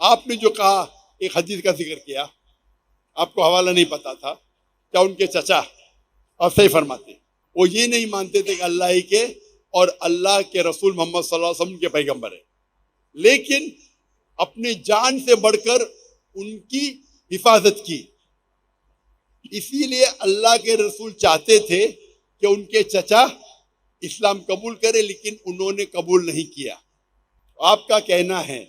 آپ نے جو کہا ایک حدیث کا ذکر کیا، آپ کو حوالہ نہیں پتا تھا، کیا ان کے چچا، اور صحیح فرماتے، وہ یہ نہیں مانتے تھے کہ اللہ ہی کے اور اللہ کے رسول محمد صلی اللہ علیہ وسلم کے پیغمبر ہے، لیکن اپنی جان سے بڑھ کر ان کی حفاظت کی. اسی لیے اللہ کے رسول چاہتے تھے کہ ان کے چچا اسلام قبول کرے، لیکن انہوں نے قبول نہیں کیا. آپ کا کہنا ہے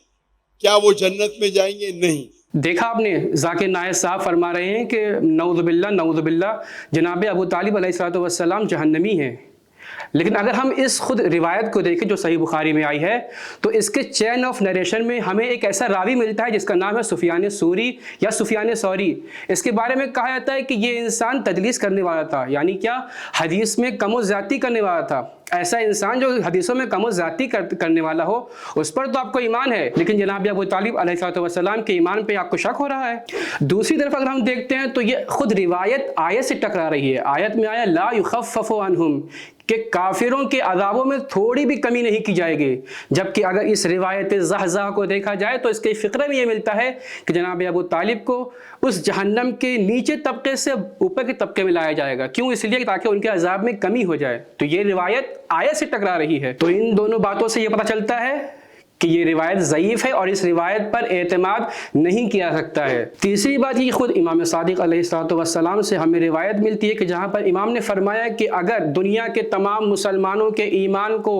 کیا وہ جنت میں جائیں گے؟ نہیں. دیکھا آپ نے، ذاکر نائک صاحب فرما رہے ہیں کہ نعوذ باللہ جناب ابو طالب علیہ السلام جہنمی ہیں. لیکن اگر ہم اس خود روایت کو دیکھیں جو صحیح بخاری میں آئی ہے، تو اس کے چین آف نریشن میں ہمیں ایک ایسا راوی ملتا ہے جس کا نام ہے سفیان ثوری یا سفیان ثوری. اس کے بارے میں کہا جاتا ہے کہ یہ انسان تدلیس کرنے والا تھا، یعنی کیا، حدیث میں کم و زیادتی کرنے والا تھا. ایسا انسان جو حدیثوں میں کم و زیادتی کرنے والا ہو، اس پر تو آپ کو ایمان ہے، لیکن جناب ابو طالب علیہ السلام کے ایمان پہ آپ کو شک ہو رہا ہے. دوسری طرف اگر ہم دیکھتے ہیں تو یہ خود روایت آیت سے ٹکرا رہی ہے. آیت میں آیا لا یخفف عنہم، کہ کافروں کے عذابوں میں تھوڑی بھی کمی نہیں کی جائے گی. جبکہ اگر اس روایت زحزح کو دیکھا جائے تو اس کے فقرے میں یہ ملتا ہے کہ جناب ابو طالب کو اس جہنم کے نیچے طبقے سے اوپر کے طبقے میں لایا جائے گا. کیوں؟ اس لیے تاکہ ان کے عذاب میں کمی ہو جائے. تو یہ روایت آیت سے ٹکرا رہی ہے. تو ان دونوں باتوں سے یہ پتہ چلتا ہے کہ یہ روایت ضعیف ہے اور اس روایت پر اعتماد نہیں کیا سکتا ہے. تیسری بات یہ خود امام صادق علیہ السلام سے ہمیں روایت ملتی ہے کہ جہاں پر امام نے فرمایا کہ اگر دنیا کے تمام مسلمانوں کے ایمان کو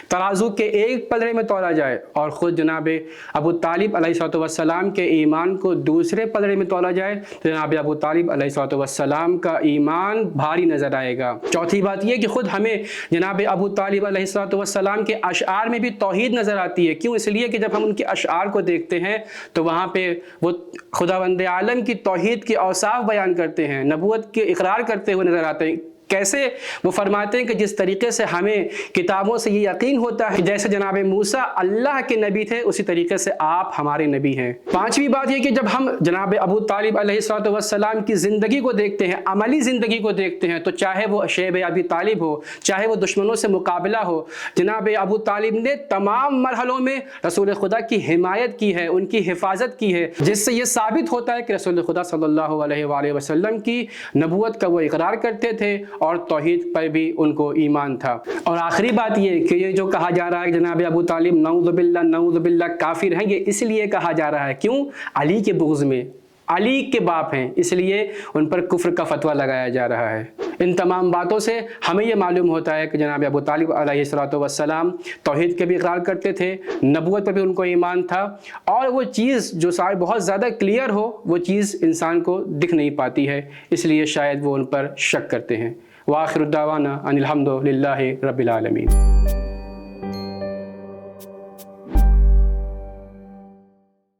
ترازو کے ایک پلڑے میں تولا جائے اور خود جناب ابو طالب علیہ السلام کے ایمان کو دوسرے پلڑے میں تولا جائے تو جناب ابو طالب علیہ السلام کا ایمان بھاری نظر آئے گا. چوتھی بات یہ کہ خود ہمیں جناب ابو طالب علیہ السلام کے اشعار میں بھی توحید نظر آتی ہے. اس لیے کہ جب ہم ان کے اشعار کو دیکھتے ہیں تو وہاں پہ وہ خداوند عالم کی توحید کے اوصاف بیان کرتے ہیں، نبوت کے اقرار کرتے ہوئے نظر آتے ہیں. کیسے؟ وہ فرماتے ہیں کہ جس طریقے سے ہمیں کتابوں سے یہ یقین ہوتا ہے جیسے جناب موسیٰ اللہ کے نبی تھے، اسی طریقے سے آپ ہمارے نبی ہیں. پانچویں بات یہ کہ جب ہم جناب ابو طالب علیہ السلام کی زندگی کو دیکھتے ہیں، عملی زندگی کو دیکھتے ہیں، تو چاہے وہ شیب ابی طالب ہو، چاہے وہ دشمنوں سے مقابلہ ہو، جناب ابو طالب نے تمام مرحلوں میں رسول خدا کی حمایت کی ہے، ان کی حفاظت کی ہے، جس سے یہ ثابت ہوتا ہے کہ رسول خدا صلی اللہ علیہ وآلہ وسلم کی نبوت کا وہ اقرار کرتے تھے اور توحید پر بھی ان کو ایمان تھا. اور آخری بات یہ کہ یہ جو کہا جا رہا ہے جناب ابو طالب نعوذ باللہ کافر ہیں، یہ اس لیے کہا جا رہا ہے، کیوں؟ علی کے بغض میں، علی کے باپ ہیں، اس لیے ان پر کفر کا فتویٰ لگایا جا رہا ہے. ان تمام باتوں سے ہمیں یہ معلوم ہوتا ہے کہ جناب ابو طالب علیہ السلام توحید کے بھی اقرار کرتے تھے، نبوت پر بھی ان کو ایمان تھا، اور وہ چیز جو بہت زیادہ کلیئر ہو وہ چیز انسان کو دکھ نہیں پاتی ہے، اس لیے شاید وہ ان پر شک کرتے ہیں. وآخر الدعوانا ان الحمد للہ رب العالمین.